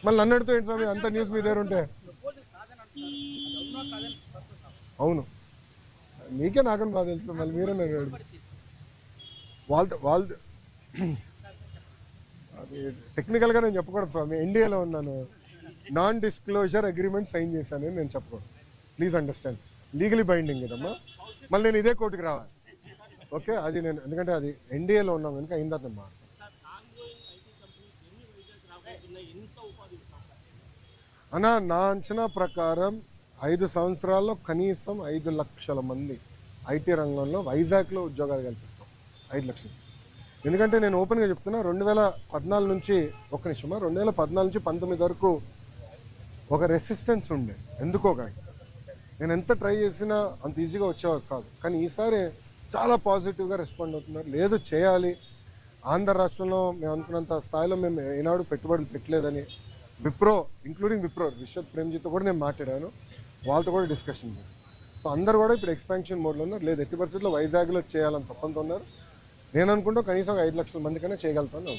మళ్ళీ నన్ను అడుగుతూ ఏంటి స్వామి అంత న్యూస్ మీ దగ్గర ఉంటే? అవును, మీకే నాకని బాగా తెలుసు, మళ్ళీ మీరే నన్ను అడుగు. వాళ్ళ అది టెక్నికల్గా నేను చెప్పకూడదు స్వామి, ఎన్డీఏలో ఉన్నాను, నాన్ డిస్క్లోజర్ అగ్రిమెంట్ సైన్ చేశాను నేను చెప్పకూడదు. ప్లీజ్ అండర్స్టాండ్, లీగలీ బైండింగ్ కదమ్మా. మళ్ళీ నేను ఇదే కోర్టుకి రావాలి. ఓకే, అది నేను ఎందుకంటే అది ఎన్డీఏలో ఉన్నాం కనుక అయిందమ్మా. అన్నా నా అంచనా ప్రకారం 5 సంవత్సరాల్లో కనీసం 5 లక్షల మంది ఐటీ రంగంలో వైజాగ్లో ఉద్యోగాలు కల్పిస్తాం. 5 లక్షలు. ఎందుకంటే నేను ఓపెన్గా చెప్తున్నా, 2014 నుంచి 2014 నుంచి 19 వరకు ఒక రెసిస్టెన్స్ ఉండే, ఎందుకో కానీ నేను ఎంత ట్రై చేసినా అంత ఈజీగా వచ్చేవారు కాదు. కానీ ఈసారి చాలా పాజిటివ్గా రెస్పాండ్ అవుతున్నారు. లేదు చేయాలి, ఆంధ్ర రాష్ట్రంలో మేము అనుకున్నంత స్థాయిలో మేము ఈనాడు పెట్టుబడులు పెట్టలేదని విప్రో, ఇంక్లూడింగ్ విప్రో రిషబ్ ప్రేమ్జీతో కూడా నేను మాట్లాడాను, వాళ్ళతో కూడా డిస్కషన్ చేశాను. సో అందరు కూడా ఇప్పుడు ఎక్స్పాన్షన్ మోడ్లో ఉన్నారు. లేదు ఎట్టి పరిస్థితుల్లో వైజాగ్లో చేయాలని తప్పంతో ఉన్నారు. నేను అనుకుంటా కనీసం 5 లక్షల మందికైనా చేయగలుగుతాను.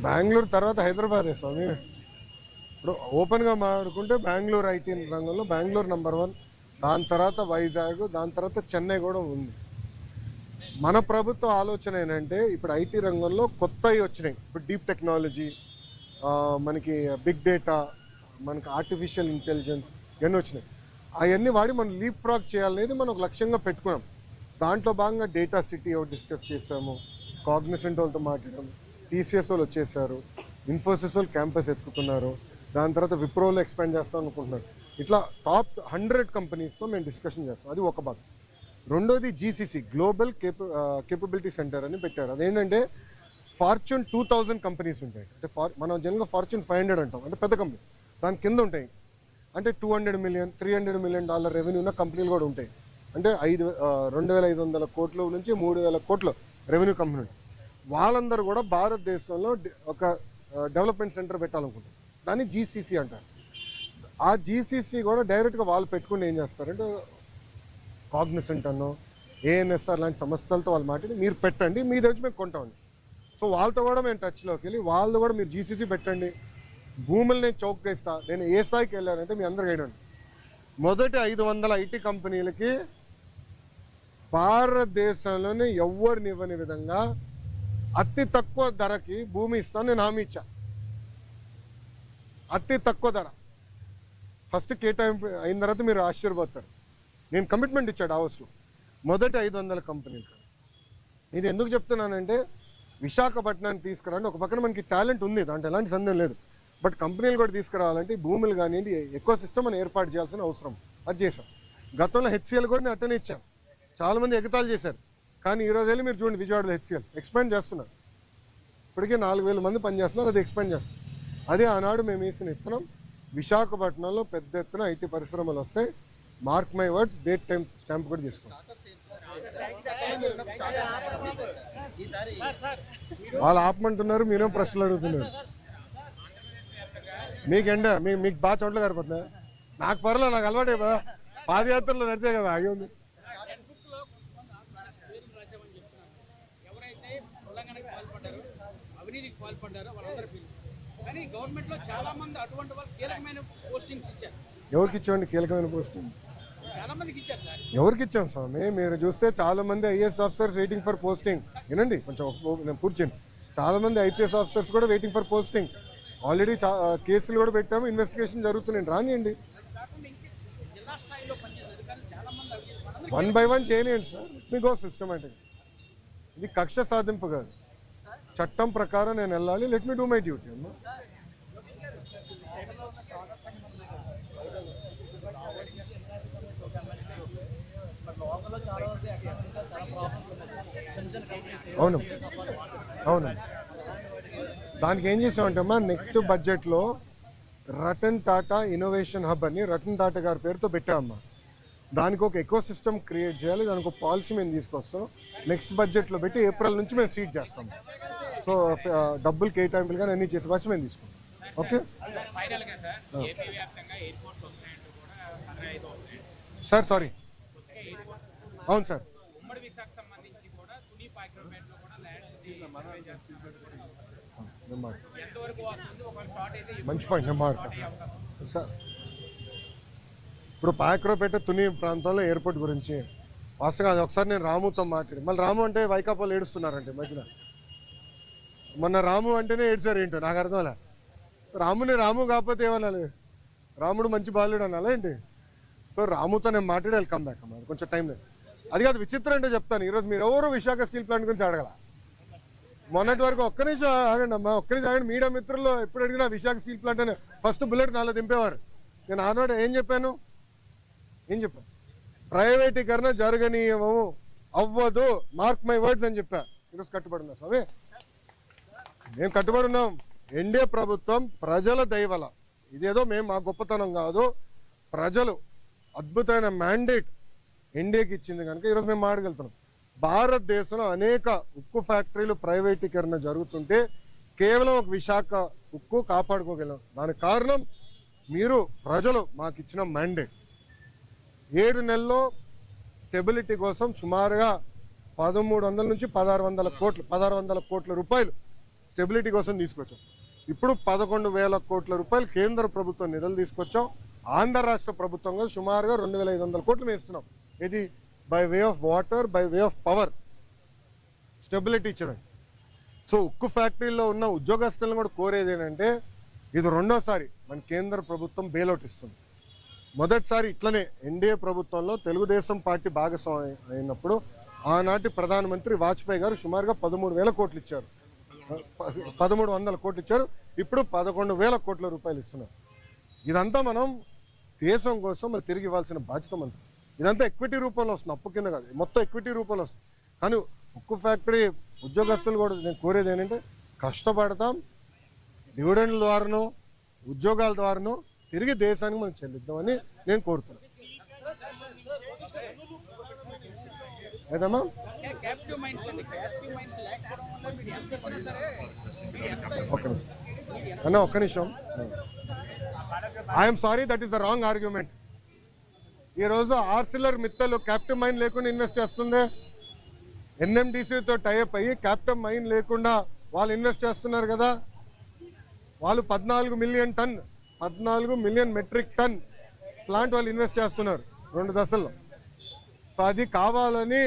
బెంగళూరు తర్వాత హైదరాబాదే స్వామి. ఇప్పుడు ఓపెన్గా మాట్లాడుకుంటే బెంగళూరు ఐటీ రంగంలో బెంగళూరు నెంబర్ 1, దాని తర్వాత వైజాగ్, దాని తర్వాత చెన్నై కూడా ఉంది. మన ప్రభుత్వ ఆలోచన ఏంటంటే ఇప్పుడు ఐటీ రంగంలో కొత్తవి వచ్చినాయి. ఇప్పుడు డీప్ టెక్నాలజీ, మనకి బిగ్ డేటా, మనకి ఆర్టిఫిషియల్ ఇంటెలిజెన్స్ ఇవన్నీ వచ్చినాయి. అవన్నీ వాడి మనం లీప్ ఫ్రాగ్ చేయాలనేది మనం ఒక లక్ష్యంగా పెట్టుకున్నాం. దాంట్లో భాగంగా డేటా సిటీ ఒకటి డిస్కస్ చేసాము, కాగ్నిసెంట్ వాళ్ళతో మాట్లాడాము, టీసీఎస్ వాళ్ళు వచ్చేసారు, ఇన్ఫోసిస్ వాళ్ళు క్యాంపస్ ఎత్తుకుతున్నారు, దాని తర్వాత విప్రోలో ఎక్స్పాండ్ చేస్తాం అనుకుంటున్నారు. ఇట్లా టాప్ 100 కంపెనీస్తో మేము డిస్కషన్ చేస్తాం. అది ఒక భాగం. రెండోది జీసీసీ, గ్లోబల్ కేపబిలిటీ సెంటర్ అని పెట్టారు. అదేంటంటే ఫార్చ్యూన్ 2000 కంపెనీస్ ఉంటాయి. అంటే మనం జనరల్గా ఫార్చ్యూన్ 500 అంటాం, అంటే పెద్ద కంపెనీ. దాని కింద ఉంటాయి అంటే $200 మిలియన్ $300 మిలియన్ రెవెన్యూ ఉన్న కంపెనీలు కూడా ఉంటాయి. అంటే 2,500 కోట్ల నుంచి 3,000 కోట్ల రెవెన్యూ కంపెనీ ఉంటాయి. వాళ్ళందరూ కూడా భారతదేశంలో ఒక డెవలప్మెంట్ సెంటర్ పెట్టాలనుకుంటారు. దాన్ని జీసీసీ అంటారు. ఆ జీసీసీ కూడా డైరెక్ట్గా వాళ్ళు పెట్టుకుని ఏం చేస్తారంటే కాగ్నిసెంట్ అన్నో ఏఎన్ఎస్ఆర్ లాంటి సంస్థలతో వాళ్ళు మాట్లాడి మీరు పెట్టండి, మీ దగ్గర మేము కొంటామండి. సో వాళ్ళతో కూడా మేము టచ్లోకి వెళ్ళి వాళ్ళు కూడా మీరు జీసీసీ పెట్టండి, భూములు నేను చౌకగా ఇస్తా. నేను ఏ స్థాయికి వెళ్ళానంటే మీ అందరికి ఐడియా, మొదటి 500 ఐటీ కంపెనీలకి భారతదేశంలోనే ఎవరిని ఇవ్వని విధంగా అతి తక్కువ ధరకి భూమి ఇస్తాను నేను హామీ ఇచ్చా. అతి తక్కువ ధర ఫస్ట్ కేటాయింపు అయిన తర్వాత మీరు ఆశ్చర్యపోతారు. నేను కమిట్మెంట్ ఇచ్చాడు డావోస్లో మొదటి 500 కంపెనీలు. ఇది ఎందుకు చెప్తున్నానంటే విశాఖపట్నాన్ని తీసుకురాండి. ఒక పక్కన మనకి టాలెంట్ ఉంది, దాంట్లో ఎలాంటి సందేహం లేదు. బట్ కంపెనీలు కూడా తీసుకురావాలంటే భూములు కానివ్వండి, ఎక్కువ సిస్టమ్ అని ఏర్పాటు చేయాల్సిన అవసరం, అది చేశాం. గతంలో హెచ్సిఎల్ కూడా నేను అట్టనే ఇచ్చాను. చాలామంది ఎగతాలు చేశారు. కానీ ఈరోజు వెళ్ళి మీరు చూడండి, విజయవాడలో హెచ్సిఎల్ ఎక్స్పాండ్ చేస్తున్నారు. ఇప్పటికే 4,000 మంది పనిచేస్తున్నారు, అది ఎక్స్పాండ్ చేస్తున్నారు. అదే ఆనాడు మేము వేసిన ఇత్తనం. విశాఖపట్నంలో పెద్ద ఎత్తున ఐటీ పరిశ్రమలు వస్తాయి. Mark my words, date time stamp కూడా చేసుకోండి. వాళ్ళు ఆపమంటున్నారు, మీరేం ప్రశ్నలు అడుగుతున్నారు. మీకెండ మీకు బాగా చోట్ల సరిపోతుందా? నాకు పర్లేదు, నాకు అలవాటే కదా, పాదయాత్రలో నడిచే కదా ఆగి ఉంది. ఎవరికి ఇచ్చామండి కీలకమైన పోస్టింగ్? ఎవరికి ఇచ్చాం స్వామి? మీరు చూస్తే చాలా మంది IAS officers waiting for posting. వినండి కొంచెం, నేను కూర్చోండి. చాలా మంది ఐపీఎస్ ఆఫీసర్స్ కూడా వెయిటింగ్ ఫర్ పోస్టింగ్. ఆల్రెడీ కేసులు కూడా పెట్టాము, ఇన్వెస్టిగేషన్ జరుగుతున్నాయి. రానియండి, 1 by 1 చేయలేండి సార్. మీకు సిస్టమేటిక్. ఇది కక్ష సాధింపు కాదు, చట్టం ప్రకారం నేను వెళ్ళాలి. Let me do my duty అమ్మా. అవును అవును, దానికి ఏం చేసామంటే అమ్మా, నెక్స్ట్ బడ్జెట్లో రతన్ టాటా ఇన్నోవేషన్ హబ్ అని రతన్ టాటా గారి పేరుతో పెట్టామమ్మా. దానికి ఒక ఎకో సిస్టమ్ క్రియేట్ చేయాలి, దానికి ఒక పాలసీ మేము తీసుకొస్తాం. నెక్స్ట్ బడ్జెట్లో పెట్టి ఏప్రిల్ నుంచి మేము సీట్ చేస్తాం. సో డబ్బులు కేటాయింపులు కానీ అన్నీ చేసే బస్సు మేము తీసుకుంటాం. ఓకే సార్, సారీ అవును సార్. ఉమ్మడి విశాఖ సంబంధించి కూడా తుని పాక్రోపేటలో కూడా ల్యాండ్ ఎంతవరకు వస్తుంది ఒకవేళ షార్ట్ అయితే మంచి పాయింట్ నేను మాట్లాడతాను సార్. ఇప్పుడు పాక్రోపేట తుని ప్రాంతంలో ఎయిర్పోర్ట్ గురించి వాస్తవంగా అది ఒకసారి నేను రాముతో మాట్లాడి, మళ్ళీ రాము అంటే వైకాపాలు ఏడుస్తున్నారంటే మధ్యన. మొన్న రాము అంటేనే ఏడ్చారు ఏంటో నాకు అర్థంలే. రాముని రాము కాకపోతే ఏమనాలి, రాముడు మంచి బాలుడు అనాలా ఏంటి? సో రాముతో నేను మాట్లాడి వెల్కమ్ బ్యాక్ అమ్మా, కొంచెం టైం లేదు. అది కాదు విచిత్రం అంటే చెప్తాను. ఈరోజు మీరు ఎవరు విశాఖ స్టీల్ ప్లాంట్ గురించి అడగల. మొన్నటి వరకు ఒక్క నిమిషం ఆగండి అమ్మా, ఒక్క నిమిషం ఆగండి. మీడియా మిత్రుల్లో ఎప్పుడు అడిగినా విశాఖ స్టీల్ ప్లాంట్ అని ఫస్ట్ బుల్లెట్ నాలో దింపేవారు. నేను ఆనాడు ఏం చెప్పాను? ప్రైవేటీకరణ జరగనీయము, అవ్వదు, మార్క్ మై వర్డ్స్ అని చెప్పా. ఈరోజు కట్టుబడి ఉన్నా స్వామి, మేము కట్టుబడి ఉన్నాం. ఎన్డీఏ ప్రభుత్వం ప్రజల దయవల, ఇదేదో మేము మా గొప్పతనం కాదు, ప్రజలు అద్భుతమైన మ్యాండేట్ ఎన్డీఏకి ఇచ్చింది కనుక ఈరోజు మేము మాట్లాడగలుగుతున్నాం. భారతదేశంలో అనేక ఉక్కు ఫ్యాక్టరీలు ప్రైవేటీకరణ జరుగుతుంటే కేవలం ఒక విశాఖ ఉక్కు కాపాడుకోగలం. దానికి కారణం మీరు ప్రజలు మాకు ఇచ్చిన మ్యాండేట్. 7 నెలల్లో స్టెబిలిటీ కోసం సుమారుగా 1300 నుంచి 1600 కోట్ల రూపాయలు స్టెబిలిటీ కోసం తీసుకొచ్చాం. ఇప్పుడు 11,000 కోట్ల రూపాయలు కేంద్ర ప్రభుత్వం నిధులు తీసుకొచ్చాం. ఆంధ్ర రాష్ట్ర ప్రభుత్వంగా సుమారుగా 2,500 కోట్లు వేస్తున్నాం. ఇది by way of water, by way of power stability ఇచ్చడం. సో ఉక్కు ఫ్యాక్టరీలో ఉన్న ఉద్యోగస్తులను కూడా కోరేది ఏంటంటే, ఇది రెండోసారి మన కేంద్ర ప్రభుత్వం బెయిలౌట్ ఇస్తుంది. మొదటిసారి ఇట్లనే ఎన్డీఏ ప్రభుత్వంలో తెలుగుదేశం పార్టీ భాగస్వామి అయినప్పుడు ఆనాటి ప్రధానమంత్రి వాజ్పేయి గారు సుమారుగా 13,000 కోట్లు ఇచ్చారు, 1,300 కోట్లు ఇచ్చారు. ఇప్పుడు 11,000 కోట్ల రూపాయలు ఇస్తున్నారు. ఇదంతా మనం దేశం కోసం మరి తిరిగి ఇవ్వాల్సిన బాధ్యత మనది. ఇదంతా ఎక్విటీ రూపంలో వస్తుంది, అప్పు కింద కాదు, మొత్తం ఎక్విటీ రూపంలో వస్తుంది. కానీ ఉక్కు ఫ్యాక్టరీ ఉద్యోగస్తులు కూడా నేను కోరేది ఏంటంటే, కష్టపడతాం, డివిడెండ్ల ద్వారానో ఉద్యోగాల ద్వారానో తిరిగి దేశానికి మనం చెల్లిద్దామని నేను కోరుతున్నాను. ఏదమ్మా అన్న ఒక్క నిమిషం. I'm sorry, that is the wrong argument. ఈరోజు ఆర్సిలర్ మిత్తలు క్యాప్టివ్ మైన్ లేకుండా ఇన్వెస్ట్ చేస్తుంది. ఎన్ఎండిసితో టైఅప్ అయ్యి క్యాప్టివ్ మైన్ లేకుండా వాళ్ళు ఇన్వెస్ట్ చేస్తున్నారు కదా. వాళ్ళు 14 మిలియన్ మెట్రిక్ టన్ ప్లాంట్ వాళ్ళు ఇన్వెస్ట్ చేస్తున్నారు 2 దశల్లో. సో అది కావాలని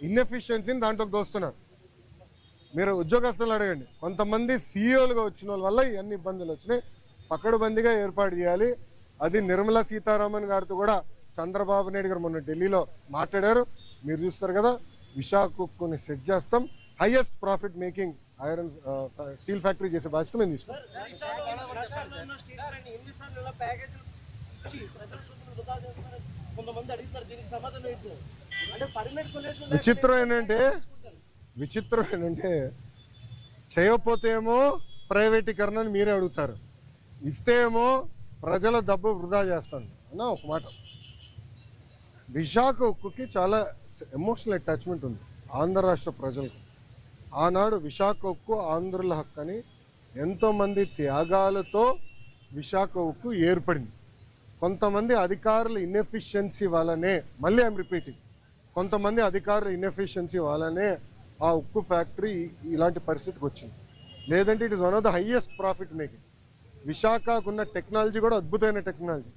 ఇన్ఎఫిషియన్సీని దాంట్లోకి దోస్తున్నారు. మీరు ఉద్యోగస్తులు అడగండి, కొంతమంది సీఈఓలుగా వచ్చిన వల్ల ఇవన్నీ ఇబ్బందులు వచ్చినాయి. పకడ్బందీగా ఏర్పాటు చేయాలి. అది నిర్మలా సీతారామన్ గారితో కూడా చంద్రబాబు నాయుడు గారు మొన్న ఢిల్లీలో మాట్లాడారు. మీరు చూస్తారు కదా, విశాఖ ఉక్కుని సెట్ చేస్తాం. Highest profit making iron steel factory చేసే బాధ్యత మేము తీసుకుంటాం. విచిత్రం ఏంటంటే చేయకపోతే ఏమో ప్రైవేటీకరణ అని మీరే అడుగుతారు, ఇస్తే ఏమో ప్రజల డబ్బు వృధా చేస్తాను అన్న. ఒక మాట, విశాఖ ఉక్కుకి చాలా ఎమోషనల్ అటాచ్మెంట్ ఉంది ఆంధ్ర రాష్ట్ర ప్రజలకు. ఆనాడు విశాఖ ఉక్కు ఆంధ్రుల హక్కు అని ఎంతోమంది త్యాగాలతో విశాఖ ఉక్కు ఏర్పడింది. కొంతమంది అధికారుల ఇన్ఎఫిషియన్సీ వల్లనే, మళ్ళీ ఐఎమ్ రిపీటింగ్, కొంతమంది అధికారుల ఇన్ఎఫిషియన్సీ వల్లనే ఆ ఉక్కు ఫ్యాక్టరీ ఇలాంటి పరిస్థితికి వచ్చింది. లేదంటే it is one of the highest profit making. విశాఖకున్న టెక్నాలజీ కూడా అద్భుతమైన టెక్నాలజీ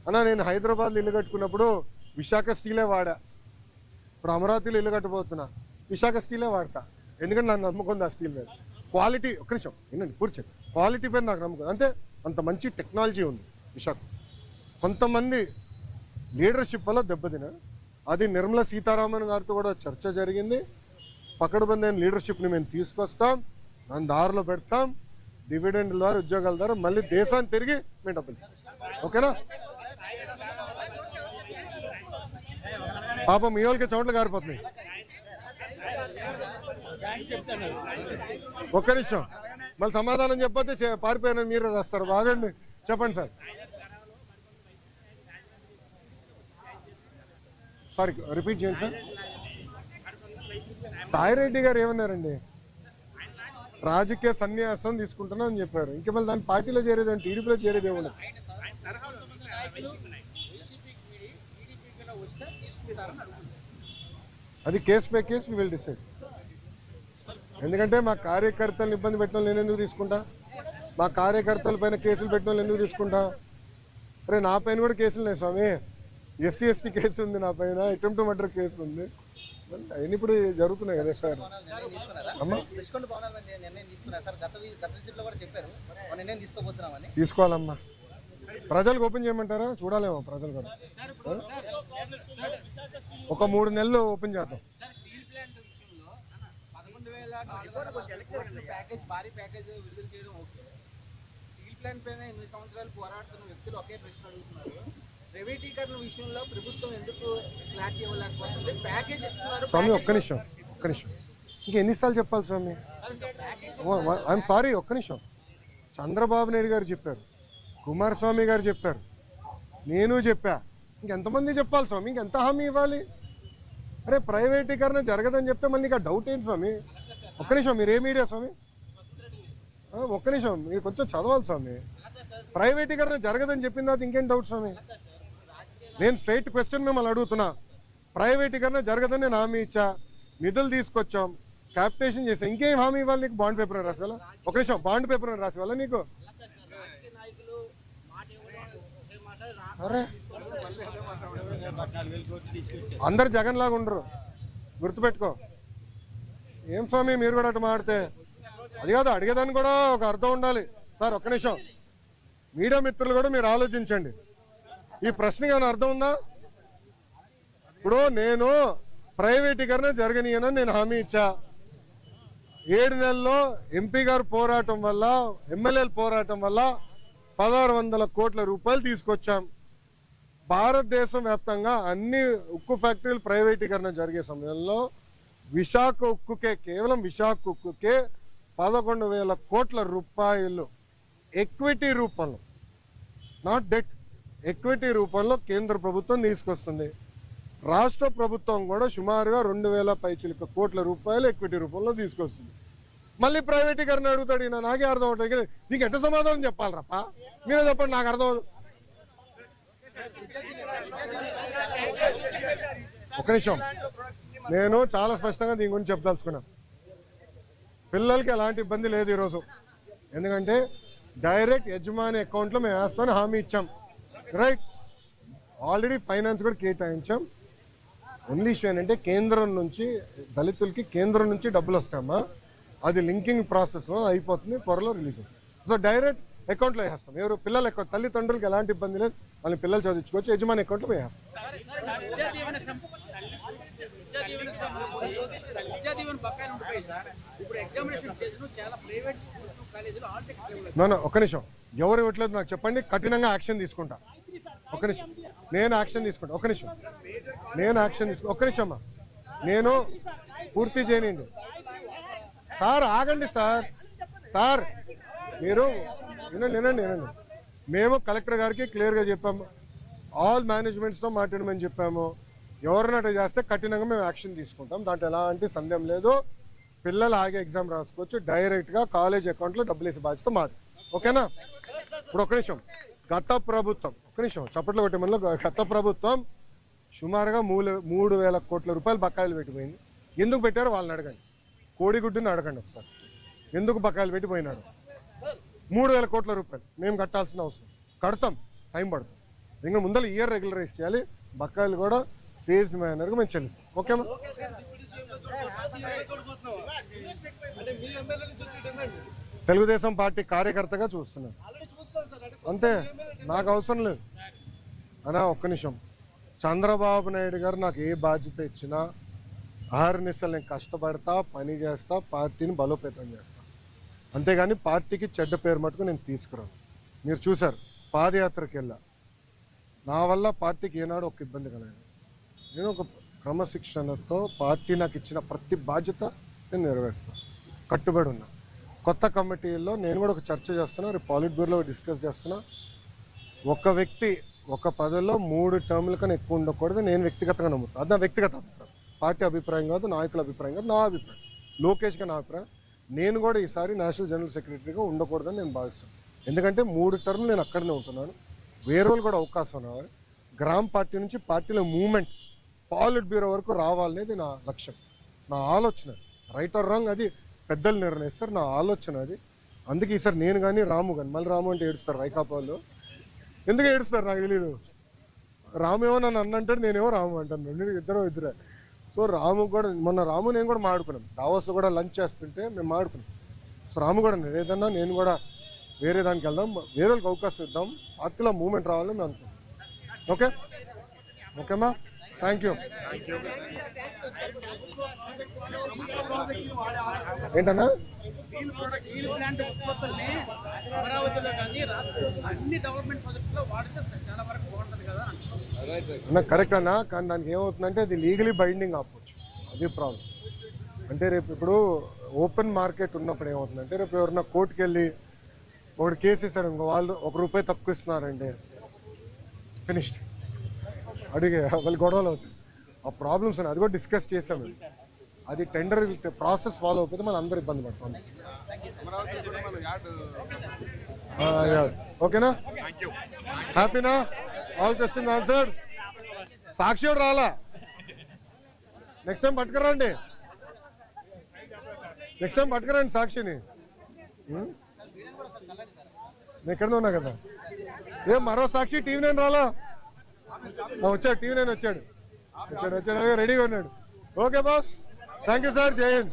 అన్న. నేను హైదరాబాద్లో ఇల్లు కట్టుకున్నప్పుడు విశాఖ స్టీలే వాడా. ఇప్పుడు అమరావతిలో ఇల్లు కట్టబోతున్నా, విశాఖ స్టీలే వాడతా. ఎందుకంటే నాకు నమ్మకం ఉంది ఆ స్టీల్ మీద. క్వాలిటీ, ఒక్క నిమిషం వినండి కూర్చోండి, క్వాలిటీ పైన నాకు నమ్మకం. అంటే అంత మంచి టెక్నాలజీ ఉంది విశాఖ. కొంతమంది లీడర్షిప్ వల్ల దెబ్బతిన, అది నిర్మలా సీతారామన్ గారితో కూడా చర్చ జరిగింది. పకడ్బందీ అయిన లీడర్షిప్ని మేము తీసుకొస్తాం, దాని దారిలో పెడతాం. డివిడెండ్ ద్వారా, ఉద్యోగాల ద్వారా మళ్ళీ దేశాన్ని తిరిగి మేము డబ్బులు ఇస్తాం. ఓకేనా? పాపం మీ వాళ్ళకి చోట్ల గారిపోతున్నాయి. ఒక్క నిమిషం, మళ్ళీ సమాధానం చెప్పొద్దు, పారిపోయానని మీరే రాస్తారు. బాగండి, చెప్పండి సార్. సారీ, రిపీట్ చేయండి సార్. సాయిరెడ్డి గారు ఏమన్నారండి? రాజకీయ సన్యాసం తీసుకుంటున్నా అని చెప్పారు. ఇంక మళ్ళీ దాని పార్టీలో చేరేది అంటే టీడీపీలో చేరేది ఏమన్నా? తీసుకుంటారని అడుగుతున్నారు. అది case by case we will decide. ఎందుకంటే మా కార్యకర్తలను ఇబ్బంది పెట్టిన వాళ్ళు నేను ఎందుకు తీసుకుంటా, మా కార్యకర్తల పైన కేసులు పెట్టిన వాళ్ళు ఎందుకు తీసుకుంటా. అరే నా పైన కూడా కేసులు ఉన్నాయి స్వామి, ఎస్సీ ఎస్టీ కేసు ఉంది నా పైన, అటెంప్ట్ మర్డర్ కేసు ఉంది, అవన్నీ ఇప్పుడు జరుగుతున్నాయి కదా సార్. అమ్మా తీసుకోవాలమ్మా, ప్రజలకు ఓపెన్ చేయమంటారా, చూడాలేమో ప్రజలు కూడా. ఒక 3 నెలలు ఓపెన్ చేద్దాం. స్టీల్ ప్లాంట్ విషయంలో 11,400 ప్యాకేజ్ భారీ ప్యాకేజ్ విడుదల చేయడం ఓకే. స్టీల్ ప్లాంట్ పైన 8 సంవత్సరాలు పోరాడుతున్న వ్యక్తులు ఒకే ప్రశ్న అడుగుతున్నారు. ప్రైవేటీకరణ విషయంలో ప్రభుత్వం ఎందుకు క్లారిటీ ఇవ్వలేకపోతుంది? ప్యాకేజ్ ఇస్తున్నారు. స్వామి ఒక్క నిమిషం, ఇంకా ఎన్నిసార్లు చెప్పాలి స్వామి? ఐఎమ్ సారీ, ఒక్క నిమిషం. చంద్రబాబు నాయుడు గారు చెప్పారు, కుమారస్వామి గారు చెప్పారు, నేను చెప్పా, ఇంకెంతమంది చెప్పాలి స్వామి? ఇంకెంత హామీ ఇవ్వాలి? అరే ప్రైవేటీకరణ జరగదని చెప్తే మళ్ళీ ఇంకా డౌట్ ఏంటి స్వామి? ఒక్క నిమిషం, మీరు ఏ మీడియా స్వామి? ఒక్క నిమిషం, మీరు కొంచెం చదవాలి స్వామి. ప్రైవేటీకరణ జరగదని చెప్పిన తర్వాత ఇంకేం డౌట్ స్వామి? నేను స్ట్రైట్ క్వశ్చన్ మిమ్మల్ని అడుగుతున్నా. ప్రైవేటీకరణ జరగదని నేను హామీ ఇచ్చా, నిధులు తీసుకొచ్చాం, క్యాపిటేషన్ చేసాం, ఇంకేం హామీ ఇవ్వాలి నీకు? బాండ్ పేపర్ రాసేవాళ్ళ? ఒక నిమిషం, బాండ్ పేపర్ రాసేవాళ్ళ నీకు? అరే అందరు జగన్ లాగా ఉండరు, గుర్తుపెట్టుకో. ఏం స్వామి మీరు కూడా అటు మాడితే? అది కాదు, అడిగేదాన్ని కూడా ఒక అర్థం ఉండాలి సార్. ఒక్క నిమిషం, మీడియా మిత్రులు కూడా మీరు ఆలోచించండి, ఈ ప్రశ్నకి ఏమైనా అర్థం ఉందా? ఇప్పుడు నేను ప్రైవేటీకరణ జరగనీయనని నేను హామీ ఇచ్చా, 7 నెలల్లో ఎంపీ గారు పోరాటం వల్ల, ఎమ్మెల్యేల పోరాటం వల్ల 1,600 కోట్ల రూపాయలు తీసుకొచ్చాం. భారతదేశం వ్యాప్తంగా అన్ని ఉక్కు ఫ్యాక్టరీలు ప్రైవేటీకరణ జరిగే సమయంలో విశాఖ ఉక్కుకే, కేవలం విశాఖ ఉక్కుకే 11,000 కోట్ల రూపాయలు ఎక్విటీ రూపంలో, నాట్ డెట్, ఎక్విటీ రూపంలో కేంద్ర ప్రభుత్వం తీసుకొస్తుంది. రాష్ట్ర ప్రభుత్వం కూడా సుమారుగా 2,000 పైచిలుక కోట్ల రూపాయలు ఎక్విటీ రూపంలో తీసుకొస్తుంది. మళ్ళీ ప్రైవేటీకరణ అడుగుతాడు ఈయన, నాకే అర్థం అవుతుంది. నీకు ఎంత సమాధానం చెప్పాలి రప్ప? మీరే చెప్పండి, నాకు అర్థం. ఒక నిమిషం, నేను చాలా స్పష్టంగా దీని గురించి చెప్పదలుచుకున్నా. పిల్లలకి ఎలాంటి ఇబ్బంది లేదు ఈరోజు, ఎందుకంటే డైరెక్ట్ యజమాని అకౌంట్లో మేము వేస్తామని హామీ ఇచ్చాం. రైట్, ఆల్రెడీ ఫైనాన్స్ కూడా కేటాయించాం. ఓన్లీ ఇష్యూ ఏంటంటే కేంద్రం నుంచి దళితులకి కేంద్రం నుంచి డబ్బులు వస్తాయమ్మా, అది లింకింగ్ ప్రాసెస్లో అయిపోతుంది, త్వరలో రిలీజ్ అవుతుంది. సో డైరెక్ట్ అకౌంట్లో వేస్తాం. ఎవరు పిల్లల అకౌంట్, తల్లిదండ్రులకి ఎలాంటి ఇబ్బంది లేదు, వాళ్ళని పిల్లలు చదివించుకోవచ్చు, యజమాని అకౌంట్లో వేస్తాం. ఒక నిమిషం, ఎవరు ఇవ్వట్లేదు నాకు చెప్పండి, కఠినంగా యాక్షన్ తీసుకుంటా. ఒక నిమిషం, నేను యాక్షన్ తీసుకుంటా. ఒక నిమిషం, నేను యాక్షన్ తీసుకుంటా. ఒక్క నిమిషం అమ్మా, నేను పూర్తి చేయనండి సార్. ఆగండి సార్, సార్ మీరు వినండి. మేము కలెక్టర్ గారికి క్లియర్గా చెప్పాము, ఆల్ మేనేజ్మెంట్స్తో మాట్లాడమని చెప్పాము. ఎవరినట్టు చేస్తే కఠినంగా మేము యాక్షన్ తీసుకుంటాం, దాంట్లో ఎలాంటి సందేహం లేదు. పిల్లలు ఆగే ఎగ్జామ్ రాసుకోవచ్చు, డైరెక్ట్గా కాలేజ్ అకౌంట్లో డబ్బులు వేసే బాధ్యత మాది. ఓకేనా? ఇప్పుడు ఒక నిమిషం, గత ప్రభుత్వం, ఒక నిమిషం చప్పట్లు కొట్టే మనలో, గత ప్రభుత్వం సుమారుగా 3,000 కోట్ల రూపాయలు బకాయిలు పెట్టిపోయింది. ఎందుకు పెట్టారో వాళ్ళని అడగండి, కోడిగుడ్డుని అడగండి ఒకసారి, ఎందుకు బకాయిలు పెట్టిపోయినాడు. 3,000 కోట్ల రూపాయలు మేము కట్టాల్సిన అవసరం, కడతాం, టైం పడుతుంది. ఇంకా ముందర ఇయర్ రెగ్యులరైజ్ చేయాలి, బకాయిలు కూడా ఫేజ్డ్ మేనర్గా మేము చెల్లిస్తాం. ఓకేమా? తెలుగుదేశం పార్టీ కార్యకర్తగా చూస్తున్నాను అంతే, నాకు అవసరం లేదు అనా. ఒక్క నిమిషం, చంద్రబాబు నాయుడు గారు నాకు ఏ బాధ్యత ఇచ్చినా అహర్నిశలు నేను కష్టపడతా, పని చేస్తా, పార్టీని బలోపేతం చేస్తా, అంతేగాని పార్టీకి చెడ్డ పేరు మటుకు నేను తీసుకురాను. మీరు చూశారు, పాదయాత్రకి వెళ్ళా, నా వల్ల పార్టీకి ఏనాడు ఒక ఇబ్బంది కలగదు. నేను ఒక క్రమశిక్షణతో పార్టీ నాకు ఇచ్చిన ప్రతి బాధ్యత నేను నెరవేరుస్తాను, కట్టుబడి ఉన్నా. కొత్త కమిటీల్లో నేను కూడా ఒక చర్చ చేస్తున్నా, రేపు పాలిట్ బ్యూరోలో డిస్కస్ చేస్తున్నా. ఒక వ్యక్తి ఒక పదవిలో 3 టర్ముల కన్నా ఎక్కువ ఉండకూడదు, నేను వ్యక్తిగతంగా నమ్ముతాను. అది నా వ్యక్తిగత అభిప్రాయం, పార్టీ అభిప్రాయం కాదు, నాయకుల అభిప్రాయం కాదు, నా అభిప్రాయం, లోకేష్గా నా అభిప్రాయం. నేను కూడా ఈసారి నేషనల్ జనరల్ సెక్రటరీగా ఉండకూడదని నేను భావిస్తాను. ఎందుకంటే 3 టర్ములు నేను అక్కడనే ఉంటున్నాను, వేరే వాళ్ళు కూడా అవకాశం రావాలి. గ్రామ పార్టీ నుంచి పార్టీలో మూవ్మెంట్ పాలిట్ బ్యూరో వరకు రావాలనేది నా లక్ష్యం, నా ఆలోచన. రైట్ ఆర్ రాంగ్ అది పెద్దలు నిర్ణయిస్తారు, నా ఆలోచన అది. అందుకే ఈసారి నేను కానీ రాము కానీ, మళ్ళీ రాము అంటే ఏడుస్తారు వైకాపా వాళ్ళు. ఎందుకు ఏడుస్తారు నాకు తెలీదు. రాము ఏమో నన్ను అన్నంటాడు, నేనేమో రాము అంటాను, ఇద్దరే. సో రాము కూడా మొన్న రాము నేను కూడా మాడుకున్నాం, దావోస్లో కూడా లంచ్ చేస్తుంటే మేము మాడుకున్నాం. సో రాము కూడా ఏదన్నా నేను కూడా వేరే దానికి వెళ్దాం, వేరే వాళ్ళకి అవకాశం ఇద్దాం, పార్టీలో మూమెంట్ రావాలని మేము అనుకుంటాం. ఓకే ఓకేమ్మా, థ్యాంక్ యూ. ఏంటన్నా స్టీల్ ప్లాంట్ ఉత్పత్తుల్ని అమరావతిలో కానీ అన్ని డెవలప్మెంట్ ప్రాజెక్టులో వాడితే చాలా వరకు బాగుంటుంది కదా అన్న. కరెక్ట్ అన్న, కానీ దానికి ఏమవుతుందంటే అది లీగలీ బైండింగ్ అవ్వచ్చు, అది ప్రాబ్లం. అంటే రేపు ఇప్పుడు ఓపెన్ మార్కెట్ ఉన్నప్పుడు ఏమవుతుందంటే రేపు ఎవరన్నా కోర్టుకు వెళ్ళి ఒకటి కేసు ఇస్తాడు, ఇంకో వాళ్ళు ₹1 తక్కువ ఇస్తున్నారంటే ఫినిష్డ్, అడిగే వాళ్ళు గొడవలు అవుతాయి. ఆ ప్రాబ్లమ్స్ ఉన్నాయి, అది కూడా డిస్కస్ చేసాం మేము. అది టెండర్ ప్రాసెస్ ఫాలో అయిపోతే మనం అందరూ ఇబ్బంది పడతాం. ఓకేనా, హ్యాపీనా? All question answer. సాక్షి రాలా, నెక్స్ట్ టైం పట్టుకురండి, నెక్స్ట్ టైం పట్టుకురండి సాక్షిని. నేను ఎక్కడ ఉన్నా కదా, ఏం మరో సాక్షి TV9 రాలా? వచ్చాడు, TV9 వచ్చాడు, రెడీగా ఉన్నాడు. Okay boss, thank you sir, జై హింద్.